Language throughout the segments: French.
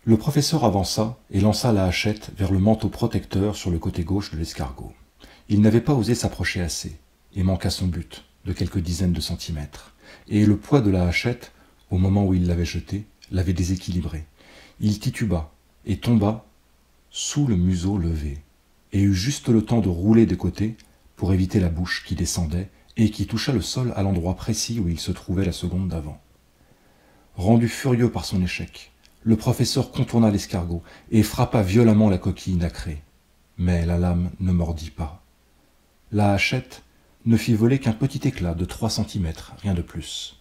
Le professeur avança et lança la hachette vers le manteau protecteur sur le côté gauche de l'escargot. Il n'avait pas osé s'approcher assez, et manqua son but, de quelques dizaines de centimètres. Et le poids de la hachette, au moment où il l'avait jetée, l'avait déséquilibré. Il tituba et tomba sous le museau levé, et eut juste le temps de rouler de côté pour éviter la bouche qui descendait et qui toucha le sol à l'endroit précis où il se trouvait la seconde d'avant. Rendu furieux par son échec, le professeur contourna l'escargot et frappa violemment la coquille nacrée. Mais la lame ne mordit pas. La hachette ne fit voler qu'un petit éclat de 3 centimètres, rien de plus.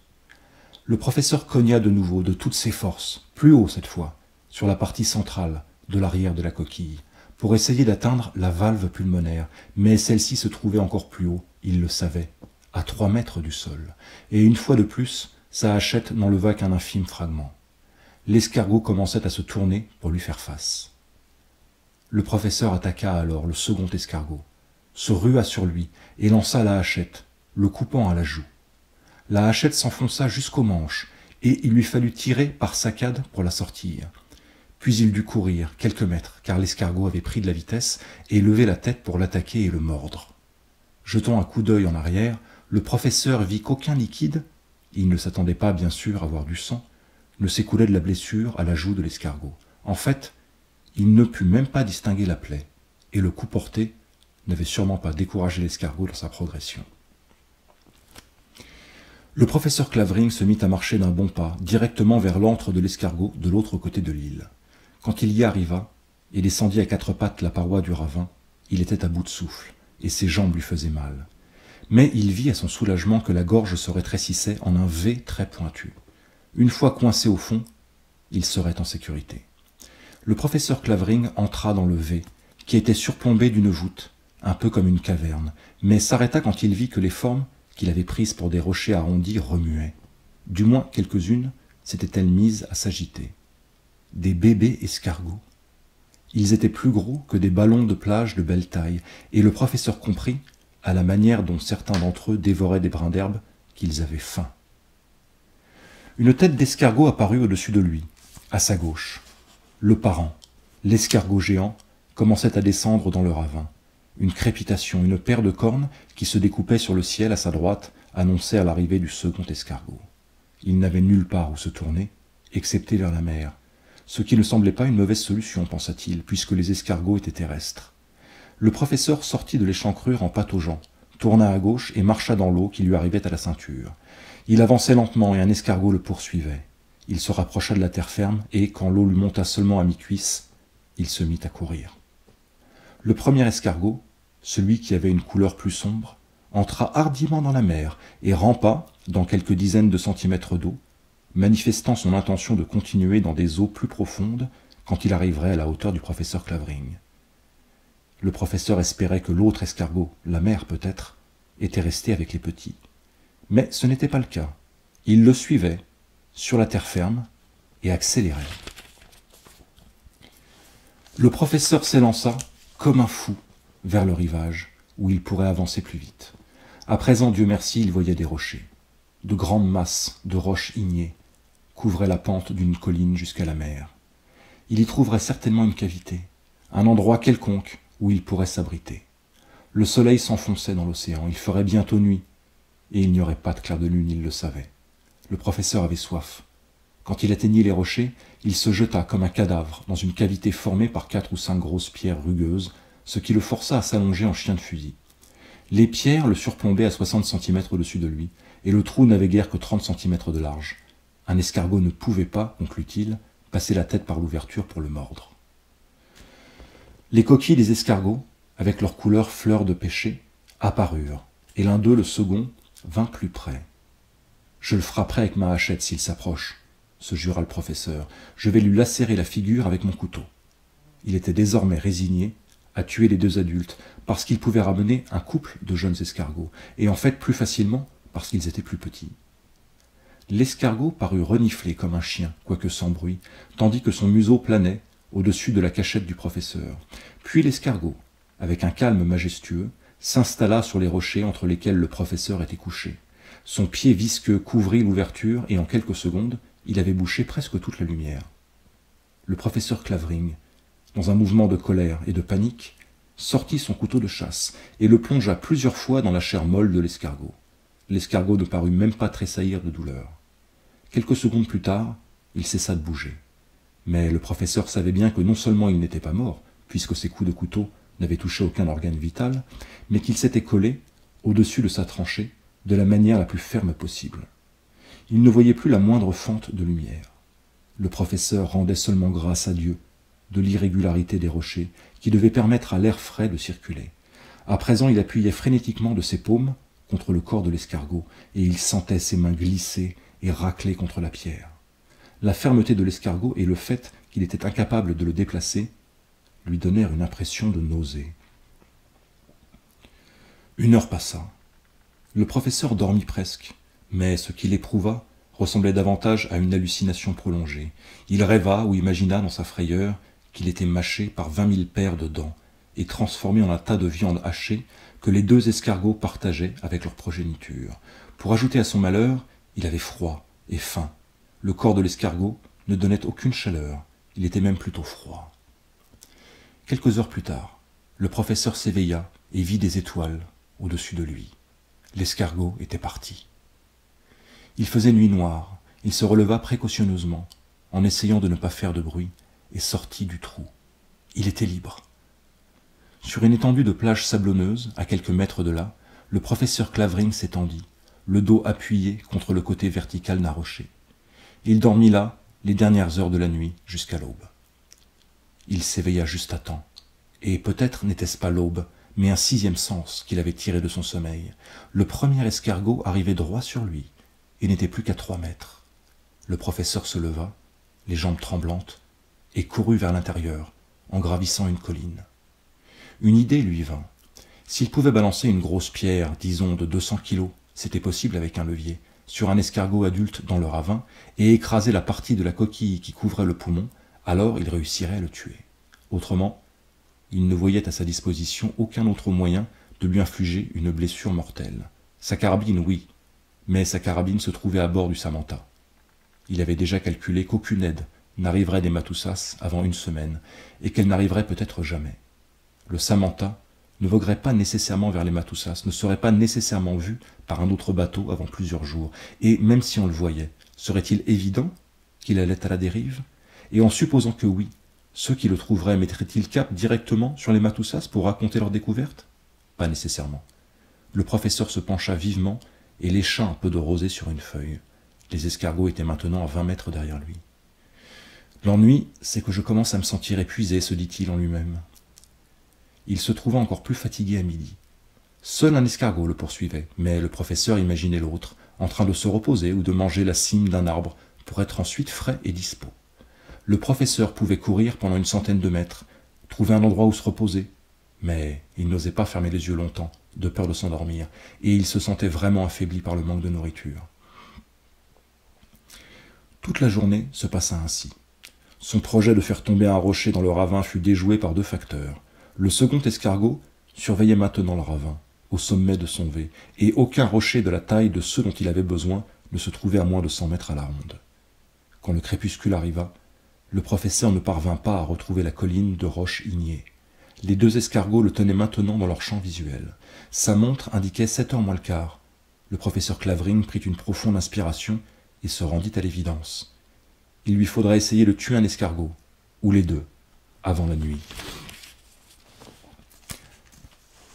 Le professeur cogna de nouveau de toutes ses forces, plus haut cette fois, sur la partie centrale de l'arrière de la coquille, pour essayer d'atteindre la valve pulmonaire, mais celle-ci se trouvait encore plus haut, il le savait, à 3 mètres du sol, et une fois de plus, sa hachette n'enleva qu'un infime fragment. L'escargot commençait à se tourner pour lui faire face. Le professeur attaqua alors le second escargot, se rua sur lui et lança la hachette, le coupant à la joue. La hachette s'enfonça jusqu'au manche, et il lui fallut tirer par saccades pour la sortir. Puis il dut courir quelques mètres, car l'escargot avait pris de la vitesse et levé la tête pour l'attaquer et le mordre. Jetant un coup d'œil en arrière, le professeur vit qu'aucun liquide, il ne s'attendait pas bien sûr à voir du sang, ne s'écoulait de la blessure à la joue de l'escargot. En fait, il ne put même pas distinguer la plaie, et le coup porté n'avait sûrement pas découragé l'escargot dans sa progression. Le professeur Clavering se mit à marcher d'un bon pas, directement vers l'antre de l'escargot de l'autre côté de l'île. Quand il y arriva, et descendit à 4 pattes la paroi du ravin, il était à bout de souffle, et ses jambes lui faisaient mal. Mais il vit à son soulagement que la gorge se rétrécissait en un V très pointu. Une fois coincé au fond, il serait en sécurité. Le professeur Clavering entra dans le V, qui était surplombé d'une voûte, un peu comme une caverne, mais s'arrêta quand il vit que les formes qu'il avait prises pour des rochers arrondis remuaient. Du moins quelques-unes s'étaient-elles mises à s'agiter. Des bébés escargots. Ils étaient plus gros que des ballons de plage de belle taille, et le professeur comprit, à la manière dont certains d'entre eux dévoraient des brins d'herbe, qu'ils avaient faim. Une tête d'escargot apparut au-dessus de lui, à sa gauche. Le parent, l'escargot géant, commençait à descendre dans le ravin. Une crépitation, une paire de cornes qui se découpaient sur le ciel à sa droite annonçait à l'arrivée du second escargot. Il n'avait nulle part où se tourner, excepté vers la mer, ce qui ne semblait pas une mauvaise solution, pensa-t-il, puisque les escargots étaient terrestres. Le professeur sortit de l'échancrure en pataugeant, tourna à gauche et marcha dans l'eau qui lui arrivait à la ceinture. Il avançait lentement et un escargot le poursuivait. Il se rapprocha de la terre ferme et, quand l'eau lui monta seulement à mi-cuisse, il se mit à courir. Le premier escargot, celui qui avait une couleur plus sombre, entra hardiment dans la mer et rampa dans quelques dizaines de centimètres d'eau, manifestant son intention de continuer dans des eaux plus profondes quand il arriverait à la hauteur du professeur Clavering. Le professeur espérait que l'autre escargot, la mère peut-être, était resté avec les petits. Mais ce n'était pas le cas. Il le suivait, sur la terre ferme, et accélérait. Le professeur s'élança, comme un fou, vers le rivage, où il pourrait avancer plus vite. À présent, Dieu merci, il voyait des rochers. De grandes masses de roches ignées couvraient la pente d'une colline jusqu'à la mer. Il y trouverait certainement une cavité, un endroit quelconque où il pourrait s'abriter. Le soleil s'enfonçait dans l'océan, il ferait bientôt nuit, et il n'y aurait pas de clair de lune, il le savait. Le professeur avait soif. Quand il atteignit les rochers, il se jeta comme un cadavre dans une cavité formée par 4 ou 5 grosses pierres rugueuses, ce qui le força à s'allonger en chien de fusil. Les pierres le surplombaient à 60 centimètres au-dessus de lui, et le trou n'avait guère que 30 centimètres de large. Un escargot ne pouvait pas, conclut-il, passer la tête par l'ouverture pour le mordre. Les coquilles des escargots, avec leur couleur fleur de pêcher, apparurent, et l'un d'eux, le second, vint plus près. « Je le frapperai avec ma hachette s'il s'approche, » se jura le professeur. « Je vais lui lacérer la figure avec mon couteau. » Il était désormais résigné à tuer les 2 adultes, parce qu'il pouvait ramener un couple de jeunes escargots, et en fait plus facilement parce qu'ils étaient plus petits. L'escargot parut renifler comme un chien, quoique sans bruit, tandis que son museau planait au-dessus de la cachette du professeur. Puis l'escargot, avec un calme majestueux, s'installa sur les rochers entre lesquels le professeur était couché. Son pied visqueux couvrit l'ouverture et en quelques secondes, il avait bouché presque toute la lumière. le professeur Clavering, dans un mouvement de colère et de panique, sortit son couteau de chasse et le plongea plusieurs fois dans la chair molle de l'escargot. L'escargot ne parut même pas tressaillir de douleur. Quelques secondes plus tard, il cessa de bouger. Mais le professeur savait bien que non seulement il n'était pas mort, puisque ses coups de couteau n'avaient touché aucun organe vital, mais qu'il s'était collé, au-dessus de sa tranchée, de la manière la plus ferme possible. Il ne voyait plus la moindre fente de lumière. Le professeur rendait seulement grâce à Dieu de l'irrégularité des rochers qui devaient permettre à l'air frais de circuler. À présent, il appuyait frénétiquement de ses paumes contre le corps de l'escargot, et il sentait ses mains glisser et racler contre la pierre. La fermeté de l'escargot et le fait qu'il était incapable de le déplacer lui donnèrent une impression de nausée. 1 heure passa. Le professeur dormit presque, mais ce qu'il éprouva ressemblait davantage à une hallucination prolongée. Il rêva ou imagina dans sa frayeur qu'il était mâché par 20 000 paires de dents et transformé en un tas de viande hachée que les 2 escargots partageaient avec leur progéniture. Pour ajouter à son malheur, il avait froid et faim. Le corps de l'escargot ne donnait aucune chaleur, il était même plutôt froid. Quelques heures plus tard, le professeur s'éveilla et vit des étoiles au-dessus de lui. L'escargot était parti. Il faisait nuit noire, il se releva précautionneusement, en essayant de ne pas faire de bruit, et sortit du trou. Il était libre. Sur une étendue de plage sablonneuse, à quelques mètres de là, le professeur Clavering s'étendit, le dos appuyé contre le côté vertical d'un rocher. Il dormit là les dernières heures de la nuit jusqu'à l'aube. Il s'éveilla juste à temps, et peut-être n'était-ce pas l'aube, mais un 6e sens qu'il avait tiré de son sommeil. Le premier escargot arrivait droit sur lui, et n'était plus qu'à 3 mètres. Le professeur se leva, les jambes tremblantes, et courut vers l'intérieur, en gravissant une colline. Une idée lui vint. S'il pouvait balancer une grosse pierre, disons de 200 kilos, c'était possible avec un levier, sur un escargot adulte dans le ravin, et écraser la partie de la coquille qui couvrait le poumon, alors il réussirait à le tuer. Autrement, il ne voyait à sa disposition aucun autre moyen de lui infliger une blessure mortelle. Sa carabine, oui, mais sa carabine se trouvait à bord du Samantha. Il avait déjà calculé qu'aucune aide n'arriverait des Matoussas avant 1 semaine, et qu'elle n'arriverait peut-être jamais. Le Samantha ne voguerait pas nécessairement vers les Matoussas, ne serait pas nécessairement vu par un autre bateau avant plusieurs jours, et même si on le voyait, serait-il évident qu'il allait à la dérive? Et en supposant que oui, ceux qui le trouveraient mettraient-ils cap directement sur les Matoussas pour raconter leur découverte? Pas nécessairement. Le professeur se pencha vivement et lécha un peu de rosée sur une feuille. Les escargots étaient maintenant à 20 mètres derrière lui. L'ennui, c'est que je commence à me sentir épuisé, se dit-il en lui-même. Il se trouva encore plus fatigué à midi. Seul un escargot le poursuivait, mais le professeur imaginait l'autre, en train de se reposer ou de manger la cime d'un arbre pour être ensuite frais et dispos. Le professeur pouvait courir pendant 100 de mètres, trouver un endroit où se reposer, mais il n'osait pas fermer les yeux longtemps, de peur de s'endormir, et il se sentait vraiment affaibli par le manque de nourriture. Toute la journée se passa ainsi. Son projet de faire tomber un rocher dans le ravin fut déjoué par 2 facteurs. Le second escargot surveillait maintenant le ravin, au sommet de son V, et aucun rocher de la taille de ceux dont il avait besoin ne se trouvait à moins de 100 mètres à la ronde. Quand le crépuscule arriva, le professeur ne parvint pas à retrouver la colline de roches ignées. Les 2 escargots le tenaient maintenant dans leur champ visuel. Sa montre indiquait 7 heures moins le quart. Le professeur Clavering prit une profonde inspiration et se rendit à l'évidence. Il lui faudrait essayer de tuer un escargot, ou les 2, avant la nuit.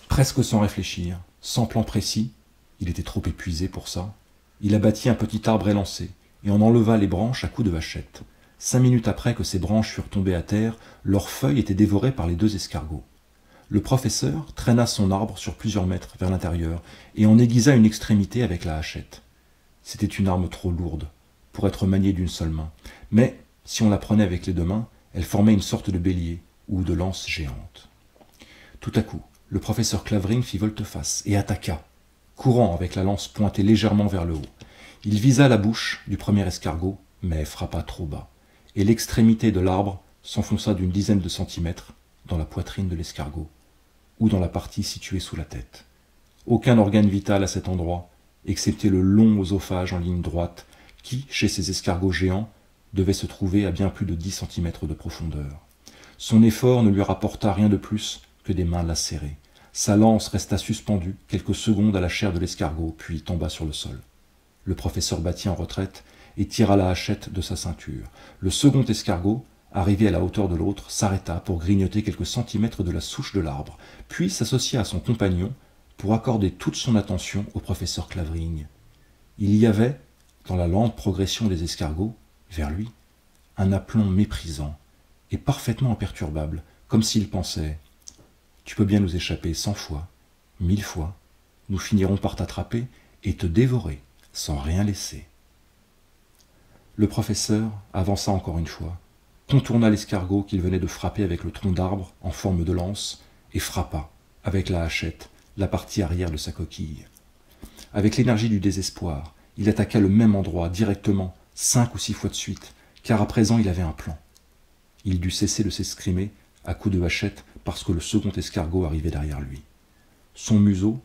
Presque sans réfléchir, sans plan précis, il était trop épuisé pour ça, il abattit un petit arbre élancé et en enleva les branches à coups de vachette. 5 minutes après que ces branches furent tombées à terre, leurs feuilles étaient dévorées par les 2 escargots. Le professeur traîna son arbre sur plusieurs mètres vers l'intérieur et en aiguisa une extrémité avec la hachette. C'était une arme trop lourde pour être maniée d'une seule main, mais si on la prenait avec les 2 mains, elle formait une sorte de bélier ou de lance géante. Tout à coup, le professeur Clavering fit volte-face et attaqua, courant avec la lance pointée légèrement vers le haut. Il visa la bouche du premier escargot, mais frappa trop bas, et l'extrémité de l'arbre s'enfonça d'une dizaine de centimètres dans la poitrine de l'escargot, ou dans la partie située sous la tête. Aucun organe vital à cet endroit, excepté le long oesophage en ligne droite, qui, chez ces escargots géants, devait se trouver à bien plus de 10 centimètres de profondeur. Son effort ne lui rapporta rien de plus que des mains lacérées. Sa lance resta suspendue quelques secondes à la chair de l'escargot, puis tomba sur le sol. Le professeur battit en retraite et tira la hachette de sa ceinture. Le second escargot, arrivé à la hauteur de l'autre, s'arrêta pour grignoter quelques centimètres de la souche de l'arbre, puis s'associa à son compagnon pour accorder toute son attention au professeur Clavering. Il y avait, dans la lente progression des escargots, vers lui, un aplomb méprisant et parfaitement imperturbable, comme s'il pensait « Tu peux bien nous échapper 100 fois, 1000 fois, nous finirons par t'attraper et te dévorer sans rien laisser. » Le professeur avança encore une fois, contourna l'escargot qu'il venait de frapper avec le tronc d'arbre en forme de lance et frappa, avec la hachette, la partie arrière de sa coquille. Avec l'énergie du désespoir, il attaqua le même endroit directement 5 ou 6 fois de suite, car à présent il avait un plan. Il dut cesser de s'escrimer à coups de hachette parce que le second escargot arrivait derrière lui. Son museau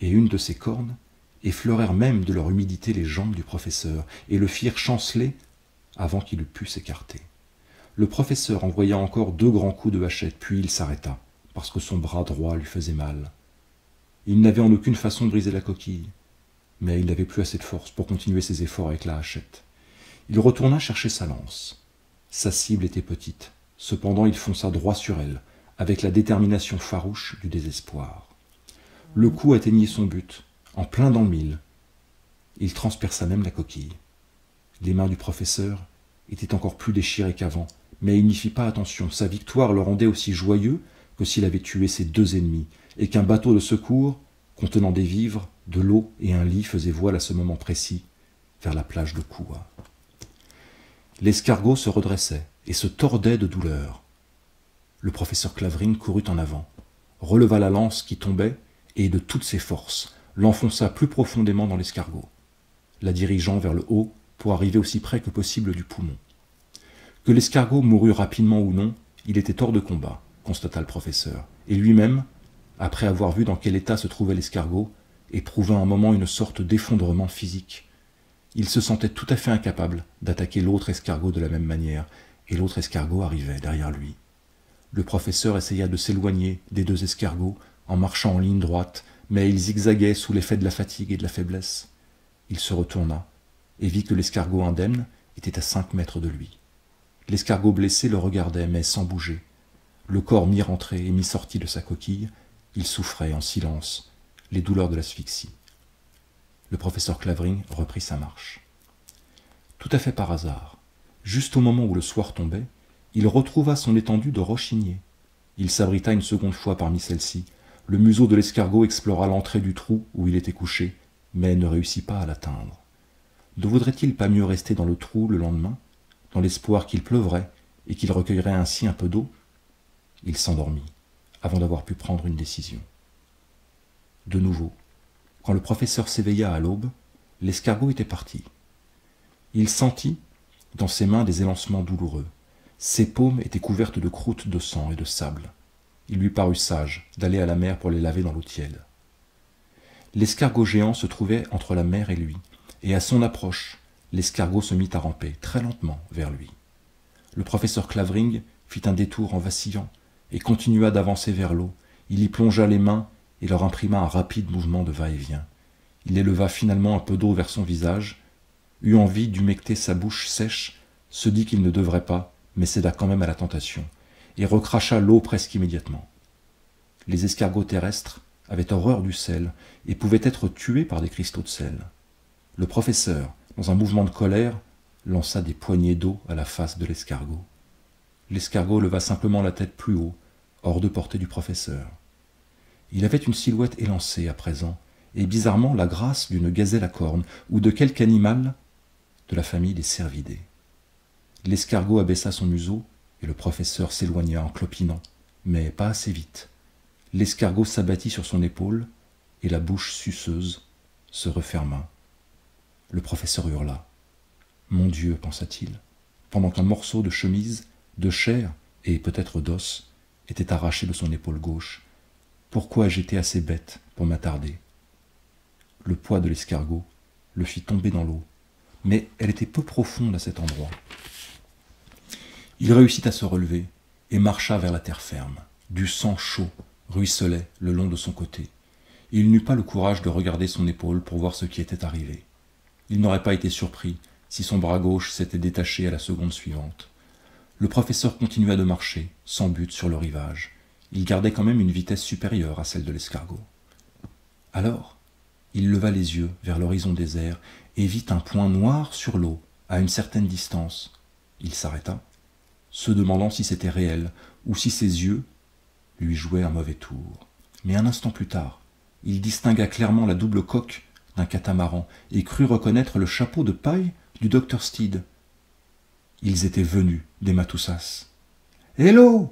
et une de ses cornes effleurèrent même de leur humidité les jambes du professeur et le firent chanceler avant qu'il eût pu s'écarter. Le professeur envoya encore 2 grands coups de hachette, puis il s'arrêta, parce que son bras droit lui faisait mal. Il n'avait en aucune façon brisé la coquille, mais il n'avait plus assez de force pour continuer ses efforts avec la hachette. Il retourna chercher sa lance. Sa cible était petite, cependant il fonça droit sur elle, avec la détermination farouche du désespoir. Le coup atteignit son but, en plein dans le mille. Il transperça même la coquille. Les mains du professeur étaient encore plus déchirées qu'avant, mais il n'y fit pas attention. Sa victoire le rendait aussi joyeux que s'il avait tué ses 2 ennemis, et qu'un bateau de secours, contenant des vivres, de l'eau et un lit faisait voile à ce moment précis, vers la plage de Koua. L'escargot se redressait et se tordait de douleur. Le professeur Clavering courut en avant, releva la lance qui tombait, et de toutes ses forces, l'enfonça plus profondément dans l'escargot, la dirigeant vers le haut pour arriver aussi près que possible du poumon. Que l'escargot mourût rapidement ou non, il était hors de combat, constata le professeur, et lui-même, après avoir vu dans quel état se trouvait l'escargot, éprouva un moment une sorte d'effondrement physique. Il se sentait tout à fait incapable d'attaquer l'autre escargot de la même manière, et l'autre escargot arrivait derrière lui. Le professeur essaya de s'éloigner des 2 escargots en marchant en ligne droite, mais il zigzaguait sous l'effet de la fatigue et de la faiblesse. Il se retourna et vit que l'escargot indemne était à 5 mètres de lui. L'escargot blessé le regardait, mais sans bouger. Le corps mi-rentré et mi-sorti de sa coquille, il souffrait en silence les douleurs de l'asphyxie. Le professeur Clavering reprit sa marche. Tout à fait par hasard, juste au moment où le soir tombait, il retrouva son étendue de rochinier. Il s'abrita une seconde fois parmi celles-ci. Le museau de l'escargot explora l'entrée du trou où il était couché, mais ne réussit pas à l'atteindre. Ne vaudrait-il pas mieux rester dans le trou le lendemain, dans l'espoir qu'il pleuvrait et qu'il recueillerait ainsi un peu d'eau? Il s'endormit, avant d'avoir pu prendre une décision. De nouveau, quand le professeur s'éveilla à l'aube, l'escargot était parti. Il sentit dans ses mains des élancements douloureux. Ses paumes étaient couvertes de croûtes de sang et de sable. Il lui parut sage d'aller à la mer pour les laver dans l'eau tiède. L'escargot géant se trouvait entre la mer et lui, et à son approche, l'escargot se mit à ramper très lentement vers lui. Le professeur Clavering fit un détour en vacillant et continua d'avancer vers l'eau. Il y plongea les mains et leur imprima un rapide mouvement de va-et-vient. Il éleva finalement un peu d'eau vers son visage, eut envie d'humecter sa bouche sèche, se dit qu'il ne devrait pas, mais céda quand même à la tentation, et recracha l'eau presque immédiatement. Les escargots terrestres avaient horreur du sel et pouvaient être tués par des cristaux de sel. Le professeur, dans un mouvement de colère, lança des poignées d'eau à la face de l'escargot. L'escargot leva simplement la tête plus haut, hors de portée du professeur. Il avait une silhouette élancée à présent, et bizarrement la grâce d'une gazelle à cornes ou de quelque animal de la famille des cervidés. L'escargot abaissa son museau et le professeur s'éloigna en clopinant, mais pas assez vite. L'escargot s'abattit sur son épaule et la bouche suceuse se referma. Le professeur hurla. « Mon Dieu, pensa-t-il, pendant qu'un morceau de chemise, de chair et peut-être d'os était arraché de son épaule gauche. Pourquoi ai-je été assez bête pour m'attarder ?» Le poids de l'escargot le fit tomber dans l'eau, mais elle était peu profonde à cet endroit. Il réussit à se relever et marcha vers la terre ferme. Du sang chaud ruisselait le long de son côté. Il n'eut pas le courage de regarder son épaule pour voir ce qui était arrivé. Il n'aurait pas été surpris si son bras gauche s'était détaché à la seconde suivante. Le professeur continua de marcher, sans but, sur le rivage. Il gardait quand même une vitesse supérieure à celle de l'escargot. Alors, il leva les yeux vers l'horizon désert et vit un point noir sur l'eau, à une certaine distance. Il s'arrêta, se demandant si c'était réel ou si ses yeux lui jouaient un mauvais tour. Mais un instant plus tard, il distingua clairement la double coque d'un catamaran et crut reconnaître le chapeau de paille du docteur Steed. Ils étaient venus des Matoussas. « Hello !»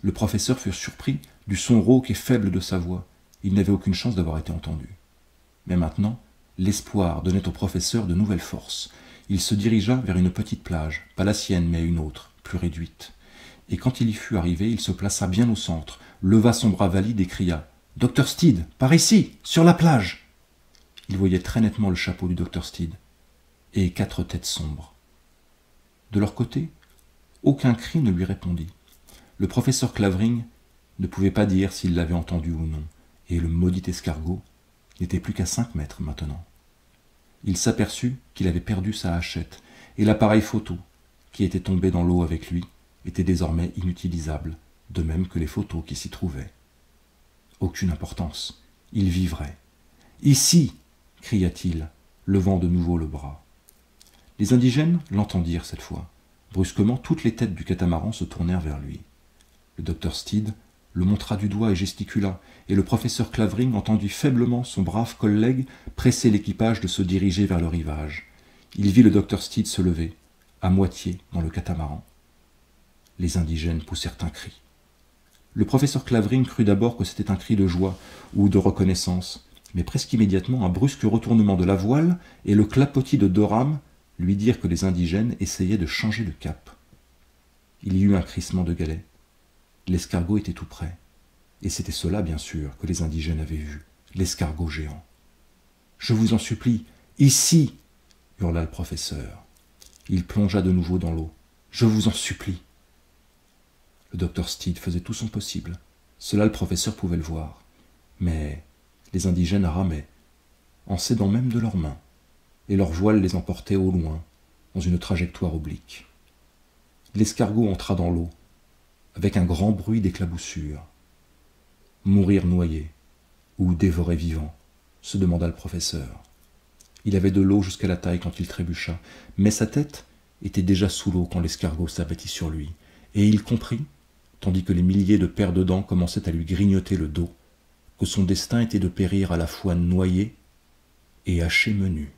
Le professeur fut surpris du son rauque et faible de sa voix. Il n'avait aucune chance d'avoir été entendu. Mais maintenant, l'espoir donnait au professeur de nouvelles forces. Il se dirigea vers une petite plage, pas la sienne mais une autre, plus réduite. Et quand il y fut arrivé, il se plaça bien au centre, leva son bras valide et cria « Docteur Steed, par ici, sur la plage !» Il voyait très nettement le chapeau du docteur Steed et 4 têtes sombres. De leur côté, aucun cri ne lui répondit. Le professeur Clavering ne pouvait pas dire s'il l'avait entendu ou non, et le maudit escargot n'était plus qu'à 5 mètres maintenant. Il s'aperçut qu'il avait perdu sa hachette, et l'appareil photo, qui était tombé dans l'eau avec lui, était désormais inutilisable, de même que les photos qui s'y trouvaient. Aucune importance, il vivrait. « Ici !» cria-t-il, levant de nouveau le bras. Les indigènes l'entendirent cette fois. Brusquement, toutes les têtes du catamaran se tournèrent vers lui. Le docteur Steed le montra du doigt et gesticula, et le professeur Clavering entendit faiblement son brave collègue presser l'équipage de se diriger vers le rivage. Il vit le docteur Steed se lever, à moitié dans le catamaran. Les indigènes poussèrent un cri. Le professeur Clavering crut d'abord que c'était un cri de joie ou de reconnaissance, mais presque immédiatement un brusque retournement de la voile et le clapotis de 2 rames lui dirent que les indigènes essayaient de changer de cap. Il y eut un crissement de galets. L'escargot était tout près, et c'était cela, bien sûr, que les indigènes avaient vu, l'escargot géant. « Je vous en supplie, ici !» hurla le professeur. Il plongea de nouveau dans l'eau. « Je vous en supplie !» Le docteur Steed faisait tout son possible. Cela, le professeur pouvait le voir. Mais les indigènes ramaient, en s'aidant même de leurs mains, et leur voile les emportait au loin, dans une trajectoire oblique. L'escargot entra dans l'eau, avec un grand bruit d'éclaboussure. Mourir noyé, ou dévoré vivant, se demanda le professeur. Il avait de l'eau jusqu'à la taille quand il trébucha, mais sa tête était déjà sous l'eau quand l'escargot s'abattit sur lui, et il comprit, tandis que les milliers de paires de dents commençaient à lui grignoter le dos, que son destin était de périr à la fois noyé et haché menu.